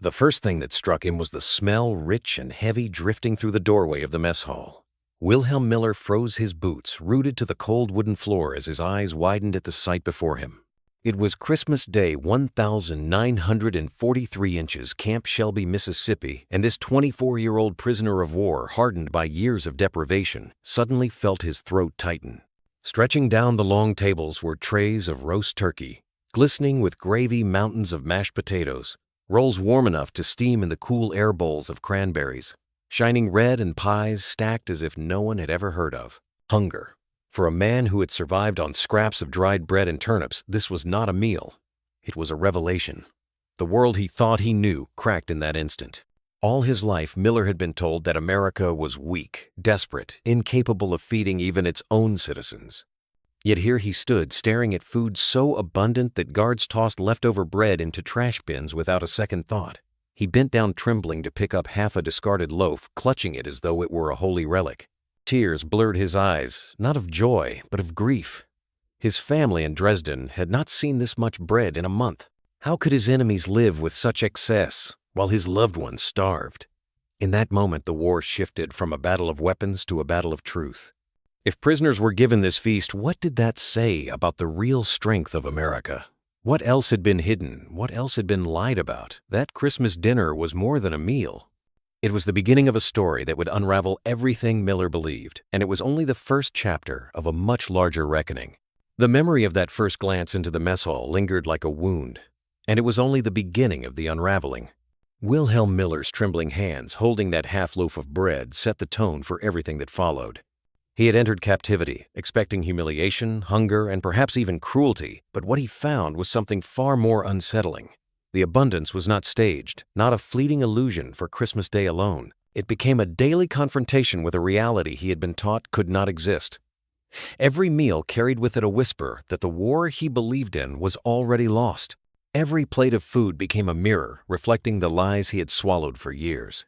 The first thing that struck him was the smell, rich and heavy, drifting through the doorway of the mess hall. Wilhelm Miller froze his boots, rooted to the cold wooden floor as his eyes widened at the sight before him. It was Christmas Day, 1,943 inches, Camp Shelby, Mississippi, and this 24-year-old prisoner of war, hardened by years of deprivation, suddenly felt his throat tighten. Stretching down the long tables were trays of roast turkey, glistening with gravy, mountains of mashed potatoes, rolls warm enough to steam in the cool air bowls of cranberries, shining red, and pies stacked as if no one had ever heard of. Hunger. For a man who had survived on scraps of dried bread and turnips, this was not a meal. It was a revelation. The world he thought he knew cracked in that instant. All his life, Miller had been told that America was weak, desperate, incapable of feeding even its own citizens. Yet here he stood, staring at food so abundant that guards tossed leftover bread into trash bins without a second thought. He bent down trembling to pick up half a discarded loaf, clutching it as though it were a holy relic. Tears blurred his eyes, not of joy, but of grief. His family in Dresden had not seen this much bread in a month. How could his enemies live with such excess, while his loved ones starved? In that moment, the war shifted from a battle of weapons to a battle of truth. If prisoners were given this feast, what did that say about the real strength of America? What else had been hidden? What else had been lied about? That Christmas dinner was more than a meal. It was the beginning of a story that would unravel everything Miller believed, and it was only the first chapter of a much larger reckoning. The memory of that first glance into the mess hall lingered like a wound, and it was only the beginning of the unraveling. Wilhelm Miller's trembling hands holding that half loaf of bread set the tone for everything that followed. He had entered captivity, expecting humiliation, hunger, and perhaps even cruelty, but what he found was something far more unsettling. The abundance was not staged, not a fleeting illusion for Christmas Day alone. It became a daily confrontation with a reality he had been taught could not exist. Every meal carried with it a whisper that the war he believed in was already lost. Every plate of food became a mirror, reflecting the lies he had swallowed for years.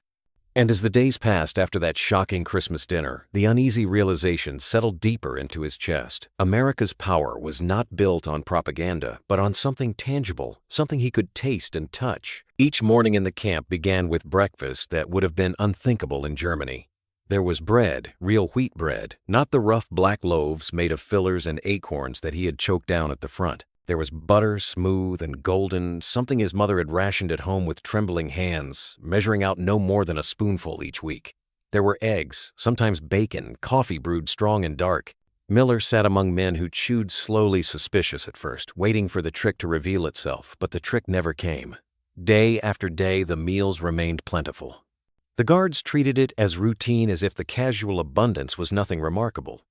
And as the days passed after that shocking Christmas dinner, the uneasy realization settled deeper into his chest. America's power was not built on propaganda, but on something tangible, something he could taste and touch. Each morning in the camp began with breakfast that would have been unthinkable in Germany. There was bread, real wheat bread, not the rough black loaves made of fillers and acorns that he had choked down at the front. There was butter, smooth and golden, something his mother had rationed at home with trembling hands, measuring out no more than a spoonful each week. There were eggs, sometimes bacon, coffee brewed strong and dark. Miller sat among men who chewed slowly, suspicious at first, waiting for the trick to reveal itself, but the trick never came. Day after day, the meals remained plentiful. The guards treated it as routine, as if the casual abundance was nothing remarkable.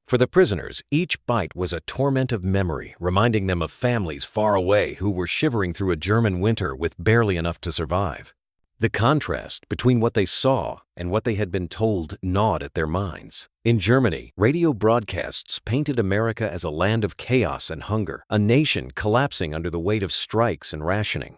For the prisoners, each bite was a torment of memory, reminding them of families far away who were shivering through a German winter with barely enough to survive. The contrast between what they saw and what they had been told gnawed at their minds. In Germany, radio broadcasts painted America as a land of chaos and hunger, a nation collapsing under the weight of strikes and rationing.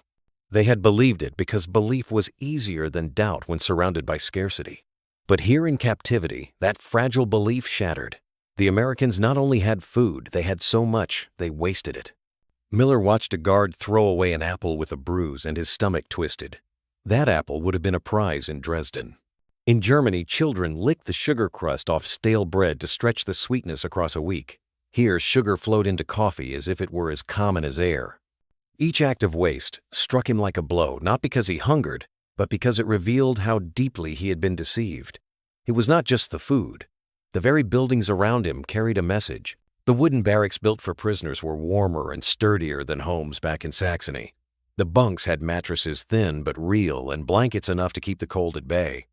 They had believed it because belief was easier than doubt when surrounded by scarcity. But here in captivity, that fragile belief shattered. The Americans not only had food, they had so much, they wasted it. Miller watched a guard throw away an apple with a bruise, and his stomach twisted. That apple would have been a prize in Dresden. In Germany, children licked the sugar crust off stale bread to stretch the sweetness across a week. Here, sugar flowed into coffee as if it were as common as air. Each act of waste struck him like a blow, not because he hungered, but because it revealed how deeply he had been deceived. It was not just the food. The very buildings around him carried a message. The wooden barracks built for prisoners were warmer and sturdier than homes back in Saxony. The bunks had mattresses thin but real and blankets enough to keep the cold at bay.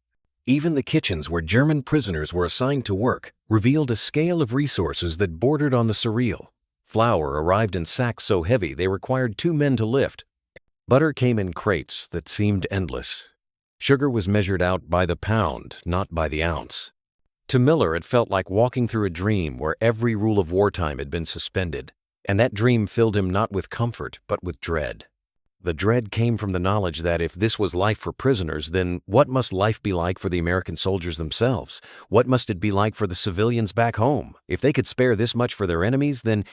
Even the kitchens where German prisoners were assigned to work revealed a scale of resources that bordered on the surreal. Flour arrived in sacks so heavy they required 2 men to lift. Butter came in crates that seemed endless. Sugar was measured out by the pound, not by the ounce. To Miller, it felt like walking through a dream where every rule of wartime had been suspended, and that dream filled him not with comfort, but with dread. The dread came from the knowledge that if this was life for prisoners, then what must life be like for the American soldiers themselves? What must it be like for the civilians back home? If they could spare this much for their enemies, then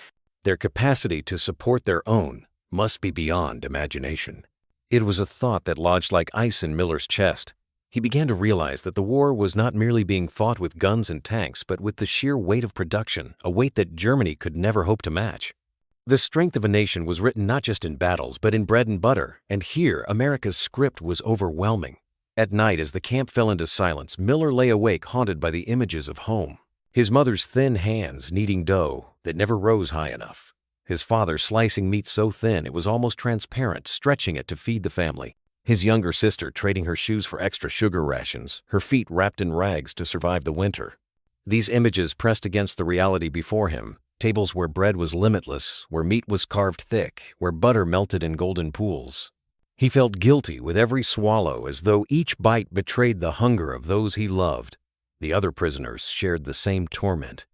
their capacity to support their own must be beyond imagination. It was a thought that lodged like ice in Miller's chest. He began to realize that the war was not merely being fought with guns and tanks, but with the sheer weight of production, a weight that Germany could never hope to match. The strength of a nation was written not just in battles, but in bread and butter, and here America's script was overwhelming. At night, as the camp fell into silence, Miller lay awake, haunted by the images of home. His mother's thin hands kneading dough that never rose high enough. His father slicing meat so thin it was almost transparent, stretching it to feed the family. His younger sister trading her shoes for extra sugar rations, her feet wrapped in rags to survive the winter. These images pressed against the reality before him. Tables where bread was limitless, where meat was carved thick, where butter melted in golden pools. He felt guilty with every swallow, as though each bite betrayed the hunger of those he loved. The other prisoners shared the same torment.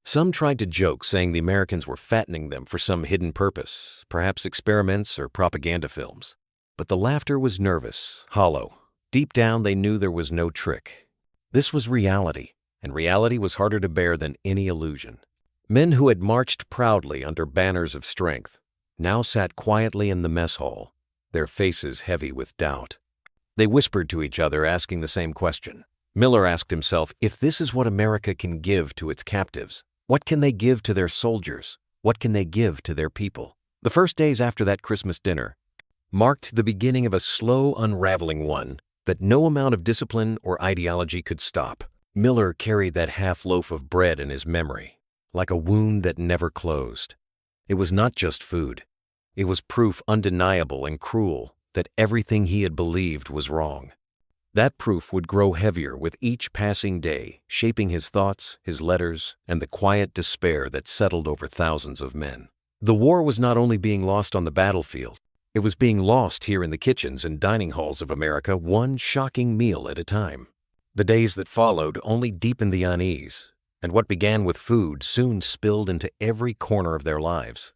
Some tried to joke, saying the Americans were fattening them for some hidden purpose, perhaps experiments or propaganda films. But the laughter was nervous, hollow. Deep down they knew there was no trick. This was reality, and reality was harder to bear than any illusion. Men who had marched proudly under banners of strength now sat quietly in the mess hall, their faces heavy with doubt. They whispered to each other, asking the same question. Miller asked himself, if this is what America can give to its captives, what can they give to their soldiers? What can they give to their people? The first days after that Christmas dinner marked the beginning of a slow unraveling one that no amount of discipline or ideology could stop. Miller carried that half loaf of bread in his memory, like a wound that never closed. It was not just food. It was proof undeniable and cruel that everything he had believed was wrong. That proof would grow heavier with each passing day, shaping his thoughts, his letters, and the quiet despair that settled over thousands of men. The war was not only being lost on the battlefield, it was being lost here in the kitchens and dining halls of America, one shocking meal at a time. The days that followed only deepened the unease, and what began with food soon spilled into every corner of their lives.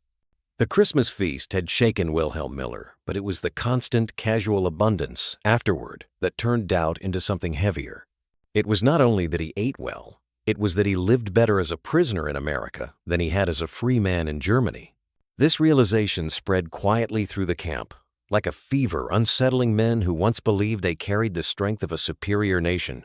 The Christmas feast had shaken Wilhelm Miller, but it was the constant, casual abundance afterward that turned doubt into something heavier. It was not only that he ate well, it was that he lived better as a prisoner in America than he had as a free man in Germany. This realization spread quietly through the camp, like a fever unsettling men who once believed they carried the strength of a superior nation.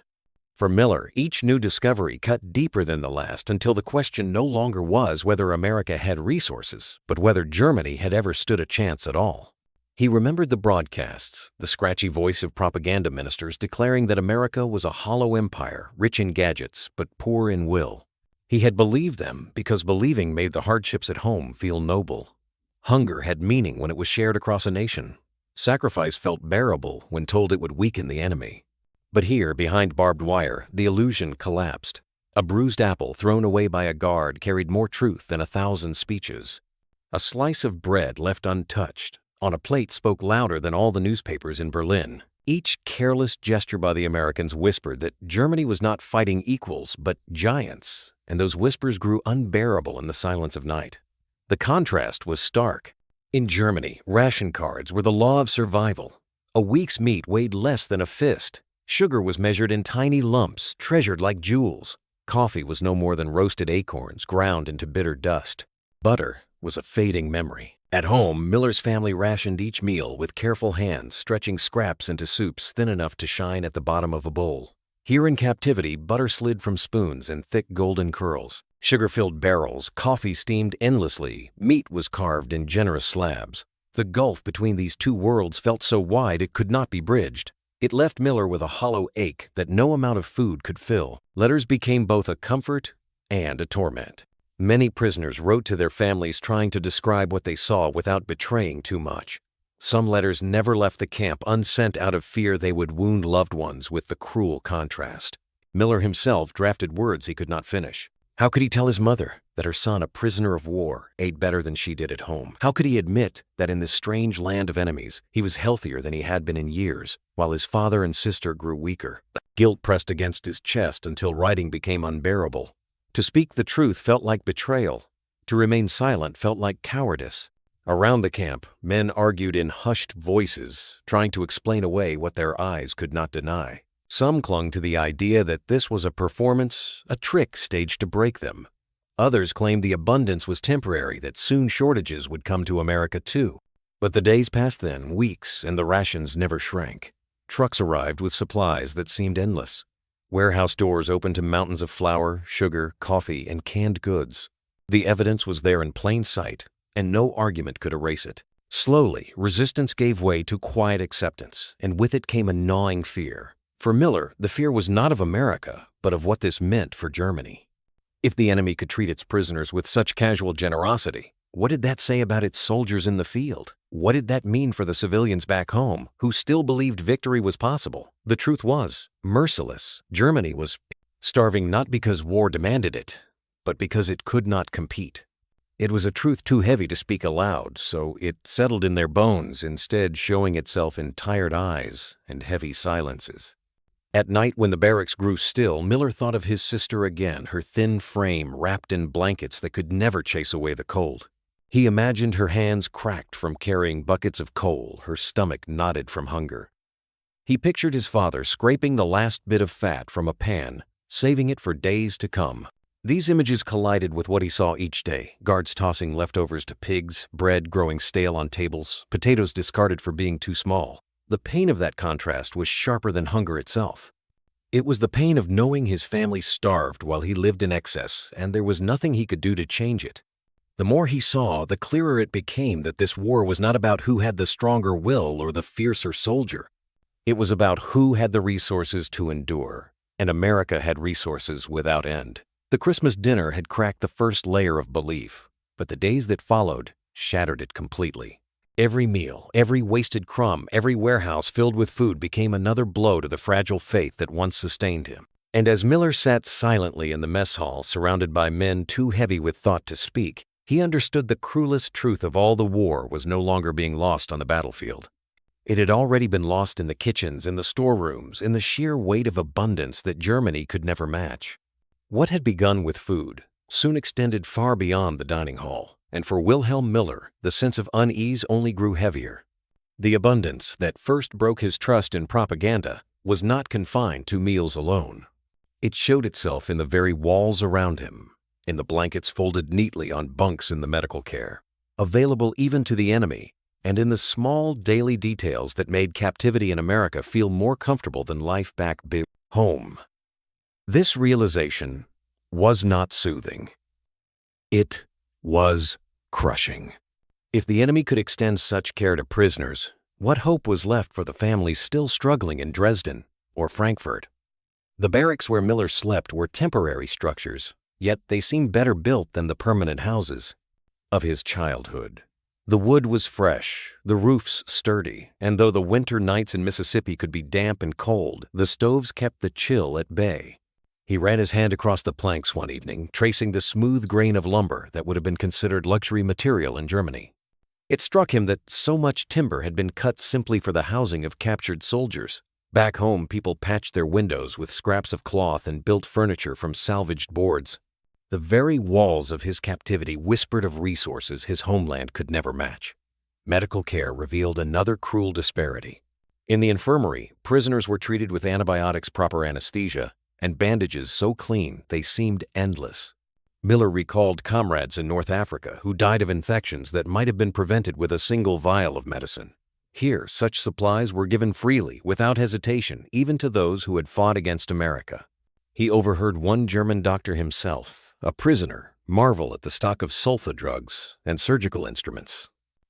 For Miller, each new discovery cut deeper than the last until the question no longer was whether America had resources, but whether Germany had ever stood a chance at all. He remembered the broadcasts, the scratchy voice of propaganda ministers declaring that America was a hollow empire, rich in gadgets, but poor in will. He had believed them because believing made the hardships at home feel noble. Hunger had meaning when it was shared across a nation. Sacrifice felt bearable when told it would weaken the enemy. But here, behind barbed wire, the illusion collapsed. A bruised apple thrown away by a guard carried more truth than 1,000 speeches. A slice of bread left untouched on a plate spoke louder than all the newspapers in Berlin. Each careless gesture by the Americans whispered that Germany was not fighting equals, but giants, and those whispers grew unbearable in the silence of night. The contrast was stark. In Germany, ration cards were the law of survival. A week's meat weighed less than a fist. Sugar was measured in tiny lumps, treasured like jewels. Coffee was no more than roasted acorns ground into bitter dust. Butter was a fading memory. At home, Miller's family rationed each meal with careful hands, stretching scraps into soups thin enough to shine at the bottom of a bowl. Here in captivity, butter slid from spoons in thick golden curls. Sugar-filled barrels, coffee steamed endlessly, meat was carved in generous slabs. The gulf between these two worlds felt so wide it could not be bridged. It left Miller with a hollow ache that no amount of food could fill. Letters became both a comfort and a torment. Many prisoners wrote to their families trying to describe what they saw without betraying too much. Some letters never left the camp unsent out of fear they would wound loved ones with the cruel contrast. Miller himself drafted words he could not finish. How could he tell his mother that her son, a prisoner of war, ate better than she did at home? How could he admit that in this strange land of enemies, he was healthier than he had been in years, while his father and sister grew weaker? Guilt pressed against his chest until writing became unbearable. To speak the truth felt like betrayal. To remain silent felt like cowardice. Around the camp, men argued in hushed voices, trying to explain away what their eyes could not deny. Some clung to the idea that this was a performance, a trick staged to break them. Others claimed the abundance was temporary, that soon shortages would come to America too. But the days passed then, weeks, and the rations never shrank. Trucks arrived with supplies that seemed endless. Warehouse doors opened to mountains of flour, sugar, coffee, and canned goods. The evidence was there in plain sight, and no argument could erase it. Slowly, resistance gave way to quiet acceptance, and with it came a gnawing fear. For Miller, the fear was not of America, but of what this meant for Germany. If the enemy could treat its prisoners with such casual generosity, what did that say about its soldiers in the field? What did that mean for the civilians back home, who still believed victory was possible? The truth was, merciless, Germany was starving not because war demanded it, but because it could not compete. It was a truth too heavy to speak aloud, so it settled in their bones, instead showing itself in tired eyes and heavy silences. At night, when the barracks grew still, Miller thought of his sister again, her thin frame wrapped in blankets that could never chase away the cold. He imagined her hands cracked from carrying buckets of coal, her stomach knotted from hunger. He pictured his father scraping the last bit of fat from a pan, saving it for days to come. These images collided with what he saw each day: guards tossing leftovers to pigs, bread growing stale on tables, potatoes discarded for being too small. The pain of that contrast was sharper than hunger itself. It was the pain of knowing his family starved while he lived in excess, and there was nothing he could do to change it. The more he saw, the clearer it became that this war was not about who had the stronger will or the fiercer soldier. It was about who had the resources to endure, and America had resources without end. The Christmas dinner had cracked the first layer of belief, but the days that followed shattered it completely. Every meal, every wasted crumb, every warehouse filled with food became another blow to the fragile faith that once sustained him. And as Miller sat silently in the mess hall, surrounded by men too heavy with thought to speak, he understood the cruelest truth of all: the war was no longer being lost on the battlefield. It had already been lost in the kitchens, in the storerooms, in the sheer weight of abundance that Germany could never match. What had begun with food soon extended far beyond the dining hall, and for Wilhelm Miller, the sense of unease only grew heavier. The abundance that first broke his trust in propaganda was not confined to meals alone. It showed itself in the very walls around him, in the blankets folded neatly on bunks in the medical care, available even to the enemy, and in the small daily details that made captivity in America feel more comfortable than life back home. This realization was not soothing. It was crushing. If the enemy could extend such care to prisoners, what hope was left for the families still struggling in Dresden or Frankfurt? The barracks where Miller slept were temporary structures, yet they seemed better built than the permanent houses of his childhood. The wood was fresh, the roofs sturdy, and though the winter nights in Mississippi could be damp and cold, the stoves kept the chill at bay. He ran his hand across the planks one evening, tracing the smooth grain of lumber that would have been considered luxury material in Germany. It struck him that so much timber had been cut simply for the housing of captured soldiers. Back home, people patched their windows with scraps of cloth and built furniture from salvaged boards. The very walls of his captivity whispered of resources his homeland could never match. Medical care revealed another cruel disparity. In the infirmary, prisoners were treated with antibiotics, proper anesthesia, and bandages so clean they seemed endless. Miller recalled comrades in North Africa who died of infections that might have been prevented with a single vial of medicine. Here, such supplies were given freely, without hesitation, even to those who had fought against America. He overheard one German doctor himself, a prisoner, marvel at the stock of sulfa drugs and surgical instruments.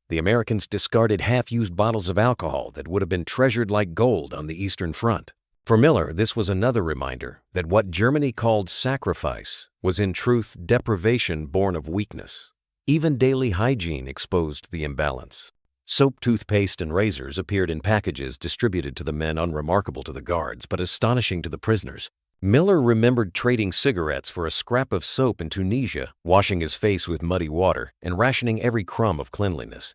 The Americans discarded half-used bottles of alcohol that would have been treasured like gold on the Eastern Front. For Miller, this was another reminder that what Germany called sacrifice was in truth deprivation born of weakness. Even daily hygiene exposed the imbalance. Soap, toothpaste, and razors appeared in packages distributed to the men, unremarkable to the guards, but astonishing to the prisoners. Miller remembered trading cigarettes for a scrap of soap in Tunisia, washing his face with muddy water, and rationing every crumb of cleanliness.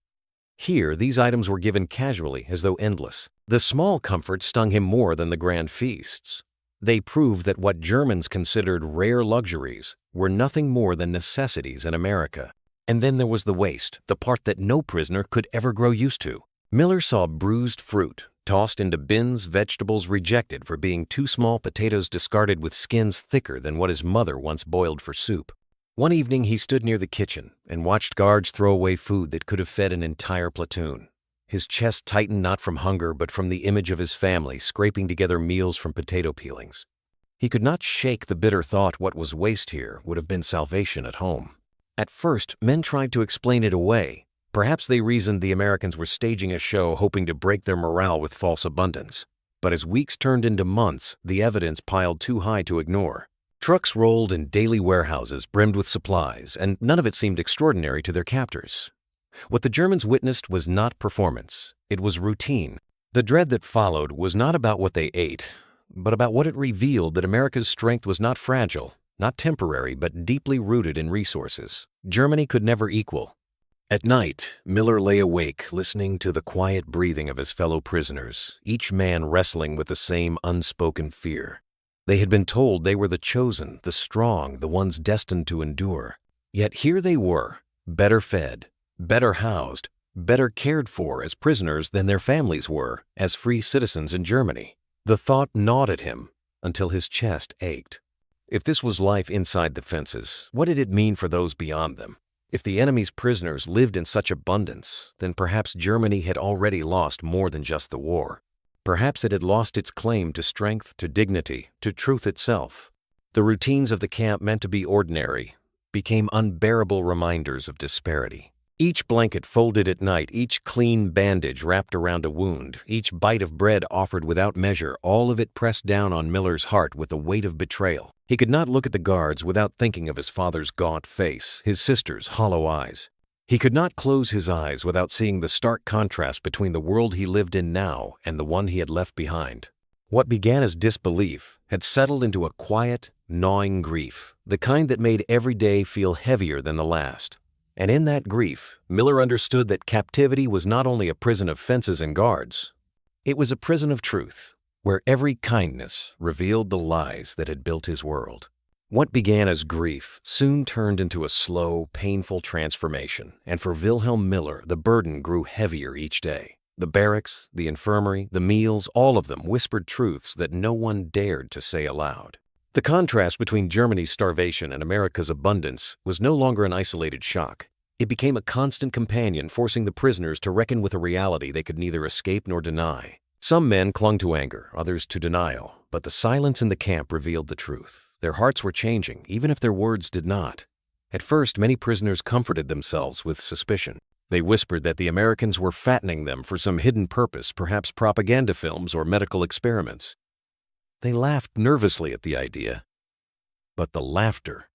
Here, these items were given casually, as though endless. The small comforts stung him more than the grand feasts. They proved that what Germans considered rare luxuries were nothing more than necessities in America. And then there was the waste, the part that no prisoner could ever grow used to. Miller saw bruised fruit tossed into bins, vegetables rejected for being too small, potatoes discarded with skins thicker than what his mother once boiled for soup. One evening he stood near the kitchen and watched guards throw away food that could have fed an entire platoon. His chest tightened not from hunger but from the image of his family scraping together meals from potato peelings. He could not shake the bitter thought what was waste here would have been salvation at home. At first, men tried to explain it away. Perhaps they reasoned the Americans were staging a show hoping to break their morale with false abundance. But as weeks turned into months, the evidence piled too high to ignore. Trucks rolled in daily warehouses brimmed with supplies, and none of it seemed extraordinary to their captors. What the Germans witnessed was not performance, it was routine. The dread that followed was not about what they ate, but about what it revealed that America's strength was not fragile, not temporary, but deeply rooted in resources Germany could never equal. At night, Miller lay awake, listening to the quiet breathing of his fellow prisoners, each man wrestling with the same unspoken fear. They had been told they were the chosen, the strong, the ones destined to endure. Yet here they were, better fed, better housed, better cared for as prisoners than their families were as free citizens in Germany. The thought gnawed at him until his chest ached. If this was life inside the fences, what did it mean for those beyond them? If the enemy's prisoners lived in such abundance, then perhaps Germany had already lost more than just the war. Perhaps it had lost its claim to strength, to dignity, to truth itself. The routines of the camp meant to be ordinary became unbearable reminders of disparity. Each blanket folded at night, each clean bandage wrapped around a wound, each bite of bread offered without measure, all of it pressed down on Miller's heart with the weight of betrayal. He could not look at the guards without thinking of his father's gaunt face, his sister's hollow eyes. He could not close his eyes without seeing the stark contrast between the world he lived in now and the one he had left behind. What began as disbelief had settled into a quiet, gnawing grief, the kind that made every day feel heavier than the last. And in that grief, Miller understood that captivity was not only a prison of fences and guards. It was a prison of truth, where every kindness revealed the lies that had built his world. What began as grief soon turned into a slow, painful transformation, and for Wilhelm Miller, the burden grew heavier each day. The barracks, the infirmary, the meals, all of them whispered truths that no one dared to say aloud. The contrast between Germany's starvation and America's abundance was no longer an isolated shock. It became a constant companion, forcing the prisoners to reckon with a reality they could neither escape nor deny. Some men clung to anger, others to denial, but the silence in the camp revealed the truth. Their hearts were changing, even if their words did not. At first, many prisoners comforted themselves with suspicion. They whispered that the Americans were fattening them for some hidden purpose, perhaps propaganda films or medical experiments. They laughed nervously at the idea, but the laughter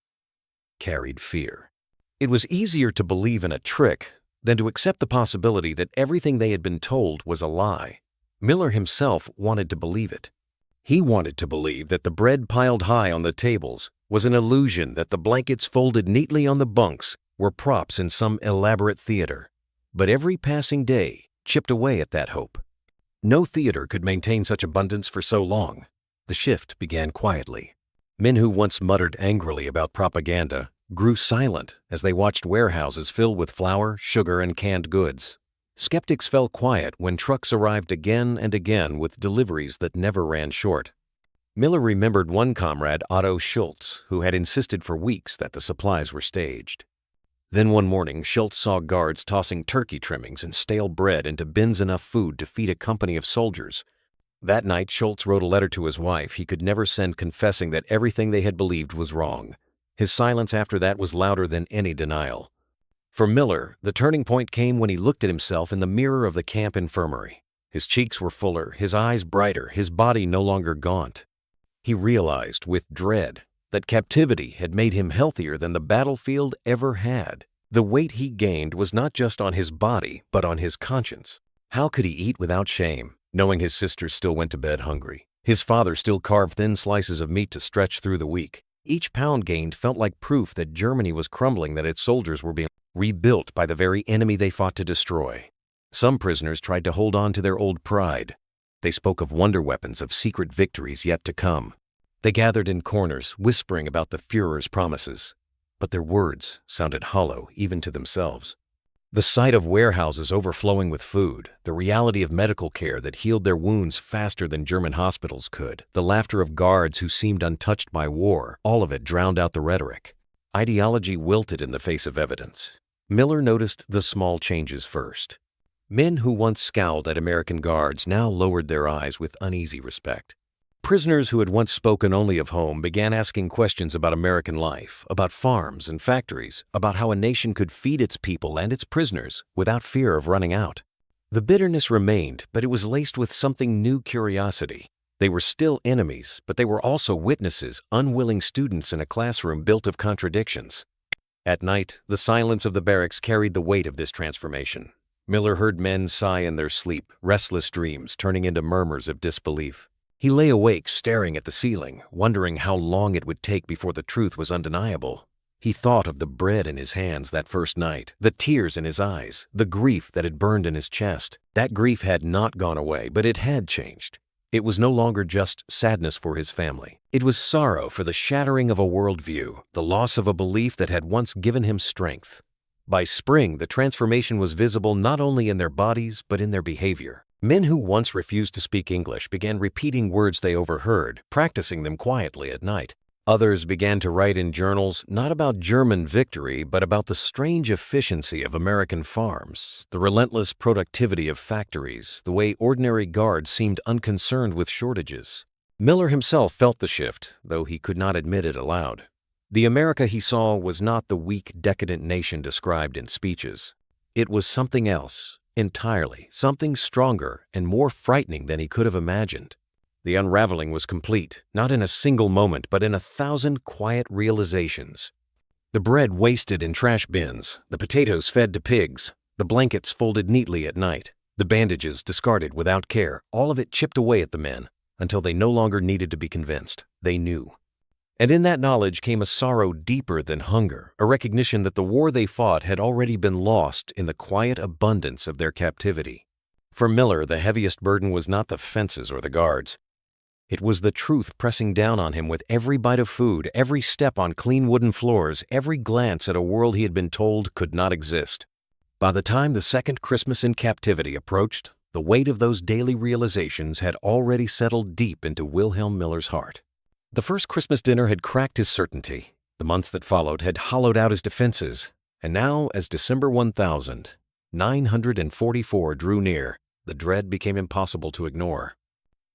carried fear. It was easier to believe in a trick than to accept the possibility that everything they had been told was a lie. Miller himself wanted to believe it. He wanted to believe that the bread piled high on the tables was an illusion, that the blankets folded neatly on the bunks were props in some elaborate theater. But every passing day chipped away at that hope. No theater could maintain such abundance for so long. The shift began quietly. Men who once muttered angrily about propaganda grew silent as they watched warehouses filled with flour, sugar, and canned goods. Skeptics fell quiet when trucks arrived again and again with deliveries that never ran short. Miller remembered one comrade, Otto Schultz, who had insisted for weeks that the supplies were staged. Then one morning, Schultz saw guards tossing turkey trimmings and stale bread into bins enough food to feed a company of soldiers. That night, Schultz wrote a letter to his wife he could never send, confessing that everything they had believed was wrong. His silence after that was louder than any denial. For Miller, the turning point came when he looked at himself in the mirror of the camp infirmary. His cheeks were fuller, his eyes brighter, his body no longer gaunt. He realized with dread that captivity had made him healthier than the battlefield ever had. The weight he gained was not just on his body, but on his conscience. How could he eat without shame, knowing his sister still went to bed hungry? His father still carved thin slices of meat to stretch through the week. Each pound gained felt like proof that Germany was crumbling, that its soldiers were being rebuilt by the very enemy they fought to destroy. Some prisoners tried to hold on to their old pride. They spoke of wonder weapons, of secret victories yet to come. They gathered in corners, whispering about the Führer's promises. But their words sounded hollow even to themselves. The sight of warehouses overflowing with food, the reality of medical care that healed their wounds faster than German hospitals could, the laughter of guards who seemed untouched by war, all of it drowned out the rhetoric. Ideology wilted in the face of evidence. Miller noticed the small changes first. Men who once scowled at American guards now lowered their eyes with uneasy respect. Prisoners who had once spoken only of home began asking questions about American life, about farms and factories, about how a nation could feed its people and its prisoners without fear of running out. The bitterness remained, but it was laced with something new curiosity. They were still enemies, but they were also witnesses, unwilling students in a classroom built of contradictions. At night, the silence of the barracks carried the weight of this transformation. Miller heard men sigh in their sleep, restless dreams turning into murmurs of disbelief. He lay awake, staring at the ceiling, wondering how long it would take before the truth was undeniable. He thought of the bread in his hands that first night, the tears in his eyes, the grief that had burned in his chest. That grief had not gone away, but it had changed. It was no longer just sadness for his family. It was sorrow for the shattering of a worldview, the loss of a belief that had once given him strength. By spring, the transformation was visible not only in their bodies, but in their behavior. Men who once refused to speak English began repeating words they overheard, practicing them quietly at night. Others began to write in journals not about German victory, but about the strange efficiency of American farms, the relentless productivity of factories, the way ordinary guards seemed unconcerned with shortages. Miller himself felt the shift, though he could not admit it aloud. The America he saw was not the weak, decadent nation described in speeches. It was something else, entirely, something stronger and more frightening than he could have imagined. The unraveling was complete, not in a single moment, but in 1,000 quiet realizations. The bread wasted in trash bins, the potatoes fed to pigs, the blankets folded neatly at night, the bandages discarded without care, all of it chipped away at the men, until they no longer needed to be convinced. They knew. And in that knowledge came a sorrow deeper than hunger, a recognition that the war they fought had already been lost in the quiet abundance of their captivity. For Miller, the heaviest burden was not the fences or the guards. It was the truth pressing down on him with every bite of food, every step on clean wooden floors, every glance at a world he had been told could not exist. By the time the second Christmas in captivity approached, the weight of those daily realizations had already settled deep into Wilhelm Miller's heart. The first Christmas dinner had cracked his certainty. The months that followed had hollowed out his defenses. And now, as December 1944 drew near, the dread became impossible to ignore.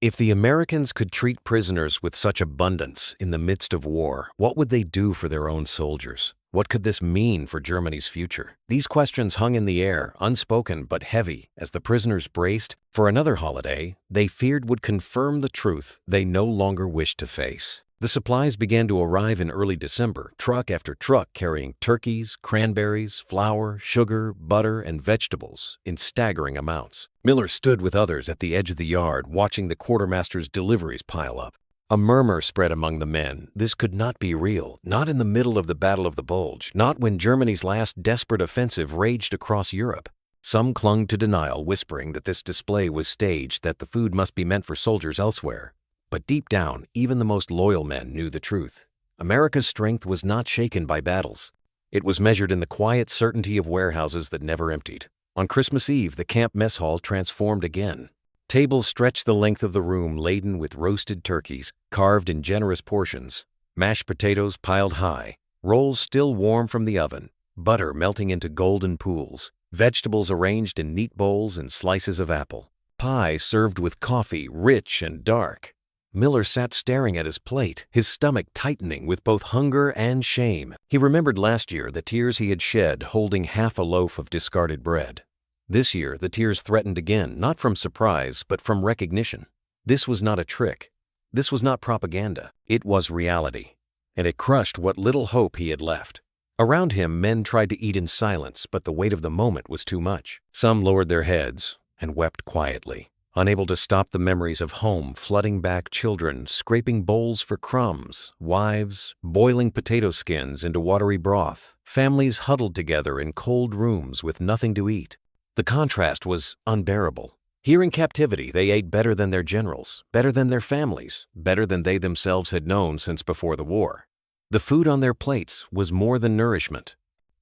If the Americans could treat prisoners with such abundance in the midst of war, what would they do for their own soldiers? What could this mean for Germany's future? These questions hung in the air, unspoken but heavy, as the prisoners braced for another holiday they feared would confirm the truth they no longer wished to face. The supplies began to arrive in early December, truck after truck carrying turkeys, cranberries, flour, sugar, butter, and vegetables in staggering amounts. Miller stood with others at the edge of the yard, watching the quartermaster's deliveries pile up. A murmur spread among the men. This could not be real, not in the middle of the Battle of the Bulge, not when Germany's last desperate offensive raged across Europe. Some clung to denial, whispering that this display was staged, that the food must be meant for soldiers elsewhere. But deep down, even the most loyal men knew the truth. America's strength was not shaken by battles. It was measured in the quiet certainty of warehouses that never emptied. On Christmas Eve, the camp mess hall transformed again. Tables stretched the length of the room laden with roasted turkeys, carved in generous portions, mashed potatoes piled high, rolls still warm from the oven, butter melting into golden pools, vegetables arranged in neat bowls and slices of apple, pie served with coffee, rich and dark. Miller sat staring at his plate, his stomach tightening with both hunger and shame. He remembered last year the tears he had shed holding half a loaf of discarded bread. This year, the tears threatened again, not from surprise, but from recognition. This was not a trick. This was not propaganda. It was reality. And it crushed what little hope he had left. Around him, men tried to eat in silence, but the weight of the moment was too much. Some lowered their heads and wept quietly, unable to stop the memories of home flooding back, children scraping bowls for crumbs, wives boiling potato skins into watery broth, families huddled together in cold rooms with nothing to eat. The contrast was unbearable. Here in captivity, they ate better than their generals, better than their families, better than they themselves had known since before the war. The food on their plates was more than nourishment.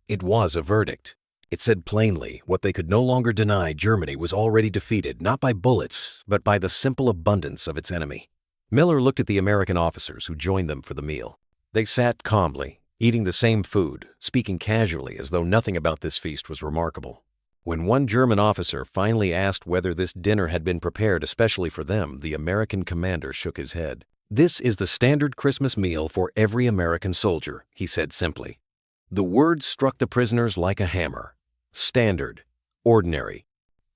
It was a verdict. It said plainly what they could no longer deny: Germany was already defeated, not by bullets, but by the simple abundance of its enemy. Miller looked at the American officers who joined them for the meal. They sat calmly, eating the same food, speaking casually as though nothing about this feast was remarkable. When one German officer finally asked whether this dinner had been prepared especially for them, the American commander shook his head. "This is the standard Christmas meal for every American soldier," he said simply. The words struck the prisoners like a hammer. Standard. Ordinary.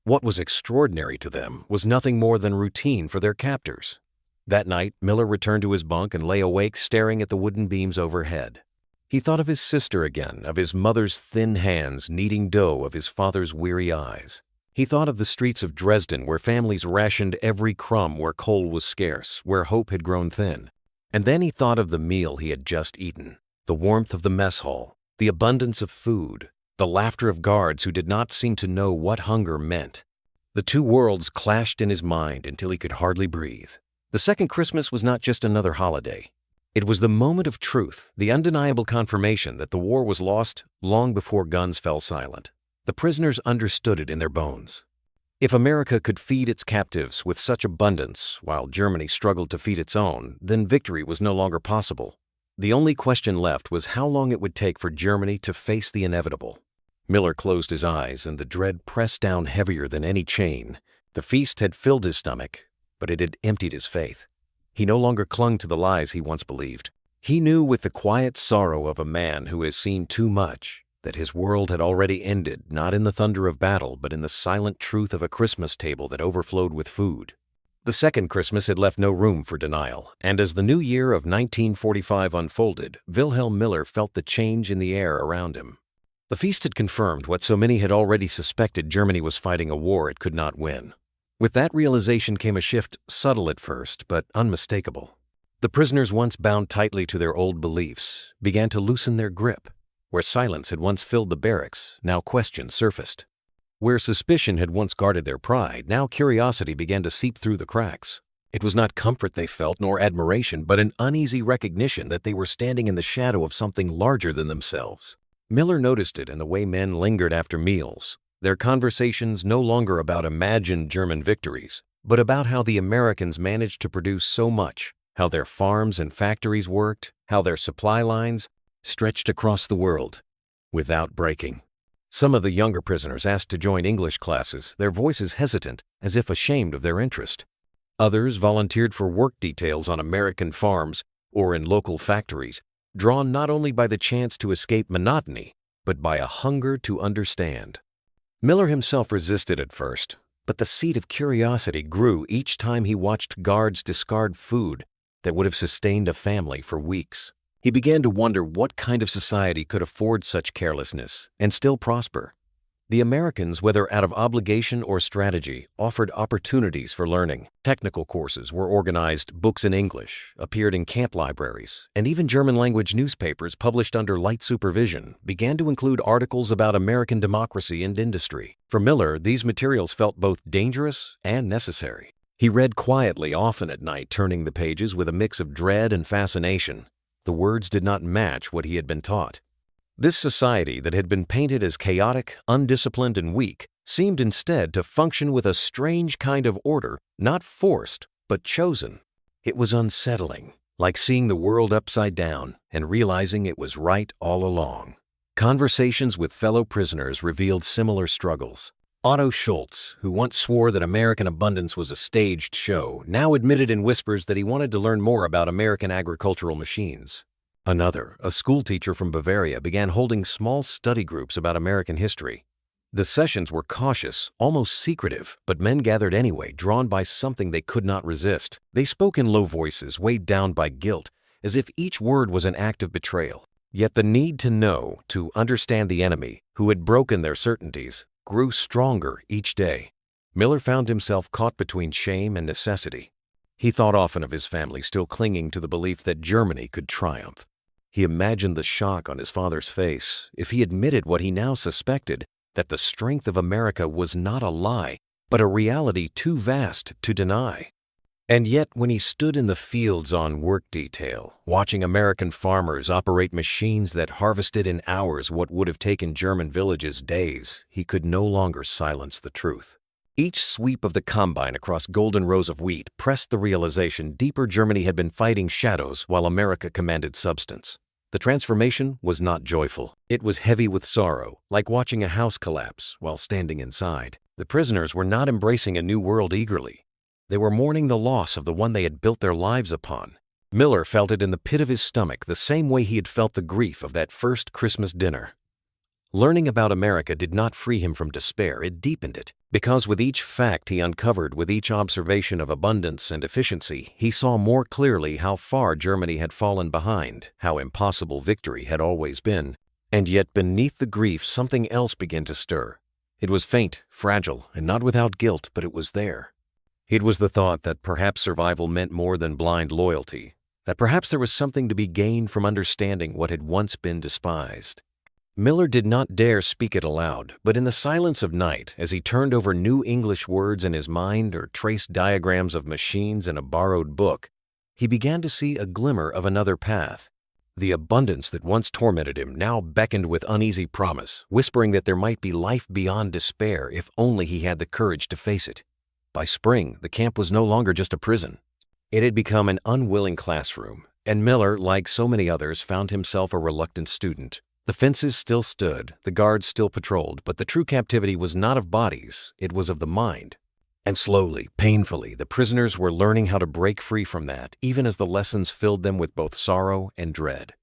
What was extraordinary to them was nothing more than routine for their captors. That night, Miller returned to his bunk and lay awake staring at the wooden beams overhead. He thought of his sister again, of his mother's thin hands kneading dough, of his father's weary eyes. He thought of the streets of Dresden where families rationed every crumb, where coal was scarce, where hope had grown thin. And then he thought of the meal he had just eaten, the warmth of the mess hall, the abundance of food, the laughter of guards who did not seem to know what hunger meant. The two worlds clashed in his mind until he could hardly breathe. The second Christmas was not just another holiday. It was the moment of truth, the undeniable confirmation that the war was lost long before guns fell silent. The prisoners understood it in their bones. If America could feed its captives with such abundance while Germany struggled to feed its own, then victory was no longer possible. The only question left was how long it would take for Germany to face the inevitable. Miller closed his eyes, and the dread pressed down heavier than any chain. The feast had filled his stomach, but it had emptied his faith. He no longer clung to the lies he once believed. He knew with the quiet sorrow of a man who has seen too much that his world had already ended, not in the thunder of battle, but in the silent truth of a Christmas table that overflowed with food. The second Christmas had left no room for denial, and as the new year of 1945 unfolded, Wilhelm Miller felt the change in the air around him. The feast had confirmed what so many had already suspected: Germany was fighting a war it could not win. With that realization came a shift, subtle at first, but unmistakable. The prisoners, once bound tightly to their old beliefs, began to loosen their grip. Where silence had once filled the barracks, now questions surfaced. Where suspicion had once guarded their pride, now curiosity began to seep through the cracks. It was not comfort they felt, nor admiration, but an uneasy recognition that they were standing in the shadow of something larger than themselves. Miller noticed it in the way men lingered after meals, their conversations no longer about imagined German victories, but about how the Americans managed to produce so much, how their farms and factories worked, how their supply lines stretched across the world without breaking. Some of the younger prisoners asked to join English classes, their voices hesitant, as if ashamed of their interest. Others volunteered for work details on American farms or in local factories, drawn not only by the chance to escape monotony, but by a hunger to understand. Miller himself resisted at first, but the seed of curiosity grew each time he watched guards discard food that would have sustained a family for weeks. He began to wonder what kind of society could afford such carelessness and still prosper. The Americans, whether out of obligation or strategy, offered opportunities for learning. Technical courses were organized, books in English appeared in camp libraries, and even German-language newspapers published under light supervision began to include articles about American democracy and industry. For Miller, these materials felt both dangerous and necessary. He read quietly, often at night, turning the pages with a mix of dread and fascination. The words did not match what he had been taught. This society that had been painted as chaotic, undisciplined, and weak seemed instead to function with a strange kind of order, not forced, but chosen. It was unsettling, like seeing the world upside down and realizing it was right all along. Conversations with fellow prisoners revealed similar struggles. Otto Schultz, who once swore that American abundance was a staged show, now admitted in whispers that he wanted to learn more about American agricultural machines. Another, a schoolteacher from Bavaria, began holding small study groups about American history. The sessions were cautious, almost secretive, but men gathered anyway, drawn by something they could not resist. They spoke in low voices, weighed down by guilt, as if each word was an act of betrayal. Yet the need to know, to understand the enemy, who had broken their certainties, grew stronger each day. Miller found himself caught between shame and necessity. He thought often of his family still clinging to the belief that Germany could triumph. He imagined the shock on his father's face if he admitted what he now suspected, that the strength of America was not a lie, but a reality too vast to deny. And yet, when he stood in the fields on work detail, watching American farmers operate machines that harvested in hours what would have taken German villages days, he could no longer silence the truth. Each sweep of the combine across golden rows of wheat pressed the realization deeper: Germany had been fighting shadows while America commanded substance. The transformation was not joyful. It was heavy with sorrow, like watching a house collapse while standing inside. The prisoners were not embracing a new world eagerly. They were mourning the loss of the one they had built their lives upon. Miller felt it in the pit of his stomach the same way he had felt the grief of that first Christmas dinner. Learning about America did not free him from despair, it deepened it. Because with each fact he uncovered, with each observation of abundance and efficiency, he saw more clearly how far Germany had fallen behind, how impossible victory had always been. And yet beneath the grief something else began to stir. It was faint, fragile, and not without guilt, but it was there. It was the thought that perhaps survival meant more than blind loyalty, that perhaps there was something to be gained from understanding what had once been despised. Miller did not dare speak it aloud, but in the silence of night, as he turned over new English words in his mind or traced diagrams of machines in a borrowed book, he began to see a glimmer of another path. The abundance that once tormented him now beckoned with uneasy promise, whispering that there might be life beyond despair if only he had the courage to face it. By spring, the camp was no longer just a prison. It had become an unwilling classroom, and Miller, like so many others, found himself a reluctant student. The fences still stood, the guards still patrolled, but the true captivity was not of bodies, it was of the mind. And slowly, painfully, the prisoners were learning how to break free from that, even as the lessons filled them with both sorrow and dread.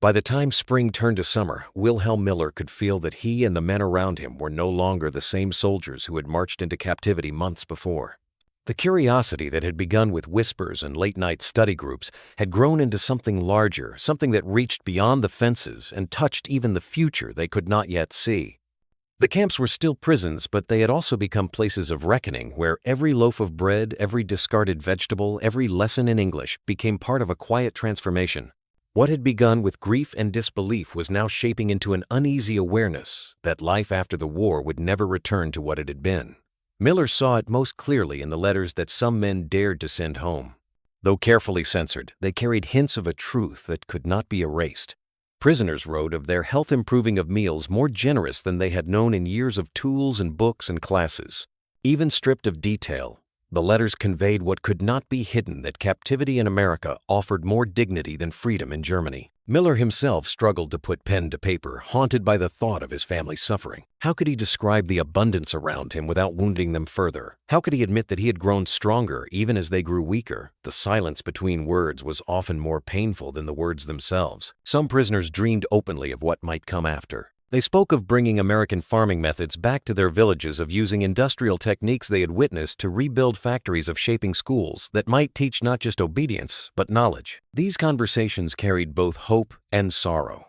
By the time spring turned to summer, Wilhelm Miller could feel that he and the men around him were no longer the same soldiers who had marched into captivity months before. The curiosity that had begun with whispers and late-night study groups had grown into something larger, something that reached beyond the fences and touched even the future they could not yet see. The camps were still prisons, but they had also become places of reckoning where every loaf of bread, every discarded vegetable, every lesson in English became part of a quiet transformation. What had begun with grief and disbelief was now shaping into an uneasy awareness that life after the war would never return to what it had been. Miller saw it most clearly in the letters that some men dared to send home. Though carefully censored, they carried hints of a truth that could not be erased. Prisoners wrote of their health improving of meals more generous than they had known in years of tools and books and classes. Even stripped of detail, the letters conveyed what could not be hidden, that captivity in America offered more dignity than freedom in Germany. Miller himself struggled to put pen to paper, haunted by the thought of his family's suffering. How could he describe the abundance around him without wounding them further? How could he admit that he had grown stronger even as they grew weaker? The silence between words was often more painful than the words themselves. Some prisoners dreamed openly of what might come after. They spoke of bringing American farming methods back to their villages, of using industrial techniques they had witnessed to rebuild factories, of shaping schools that might teach not just obedience, but knowledge. These conversations carried both hope and sorrow.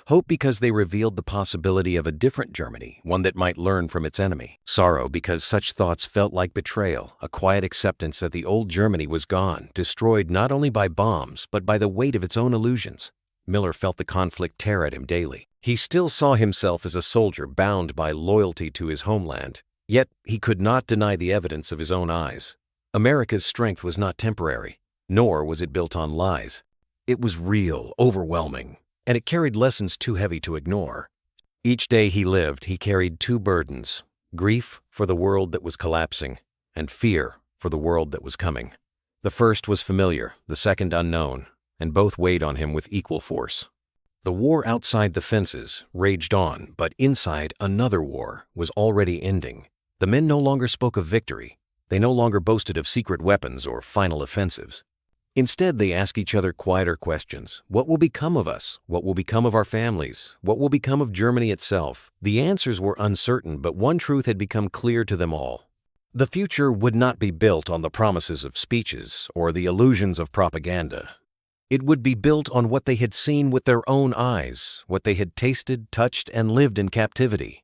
Hope because they revealed the possibility of a different Germany, one that might learn from its enemy. Sorrow because such thoughts felt like betrayal, a quiet acceptance that the old Germany was gone, destroyed not only by bombs, but by the weight of its own illusions. Miller felt the conflict tear at him daily. He still saw himself as a soldier bound by loyalty to his homeland, yet he could not deny the evidence of his own eyes. America's strength was not temporary, nor was it built on lies. It was real, overwhelming, and it carried lessons too heavy to ignore. Each day he lived, he carried two burdens: grief for the world that was collapsing, and fear for the world that was coming. The first was familiar, the second unknown, and both weighed on him with equal force. The war outside the fences raged on, but inside, another war was already ending. The men no longer spoke of victory. They no longer boasted of secret weapons or final offensives. Instead, they asked each other quieter questions. What will become of us? What will become of our families? What will become of Germany itself? The answers were uncertain, but one truth had become clear to them all. The future would not be built on the promises of speeches or the illusions of propaganda. It would be built on what they had seen with their own eyes, what they had tasted, touched, and lived in captivity.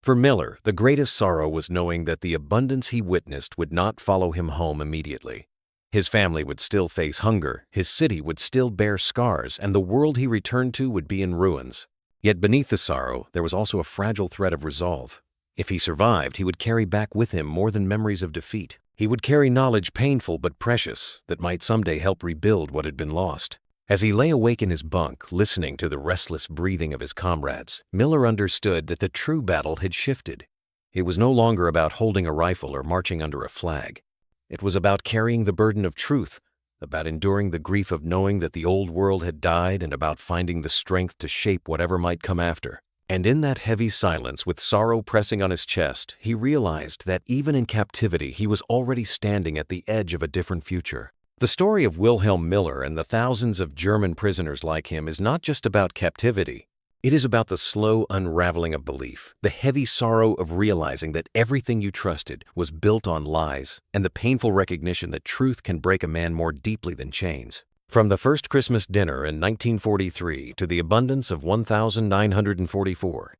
For Miller, the greatest sorrow was knowing that the abundance he witnessed would not follow him home immediately. His family would still face hunger, his city would still bear scars, and the world he returned to would be in ruins. Yet beneath the sorrow, there was also a fragile thread of resolve. If he survived, he would carry back with him more than memories of defeat. He would carry knowledge painful but precious that might someday help rebuild what had been lost. As he lay awake in his bunk, listening to the restless breathing of his comrades, Miller understood that the true battle had shifted. It was no longer about holding a rifle or marching under a flag. It was about carrying the burden of truth, about enduring the grief of knowing that the old world had died and about finding the strength to shape whatever might come after. And in that heavy silence, with sorrow pressing on his chest, he realized that even in captivity he was already standing at the edge of a different future. The story of Wilhelm Miller and the thousands of German prisoners like him is not just about captivity. It is about the slow unraveling of belief, the heavy sorrow of realizing that everything you trusted was built on lies, and the painful recognition that truth can break a man more deeply than chains. From the first Christmas dinner in 1943 to the abundance of 1944,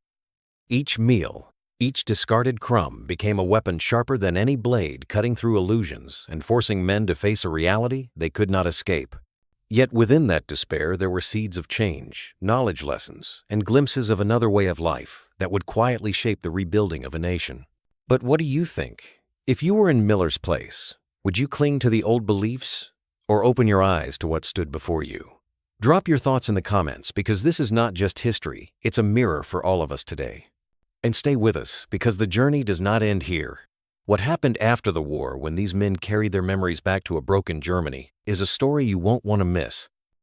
each meal, each discarded crumb became a weapon sharper than any blade, cutting through illusions and forcing men to face a reality they could not escape. Yet within that despair there were seeds of change, knowledge lessons, and glimpses of another way of life that would quietly shape the rebuilding of a nation. But what do you think? If you were in Miller's place, would you cling to the old beliefs or open your eyes to what stood before you? Drop your thoughts in the comments, because this is not just history, it's a mirror for all of us today. And stay with us, because the journey does not end here. What happened after the war, when these men carried their memories back to a broken Germany, is a story you won't want to miss.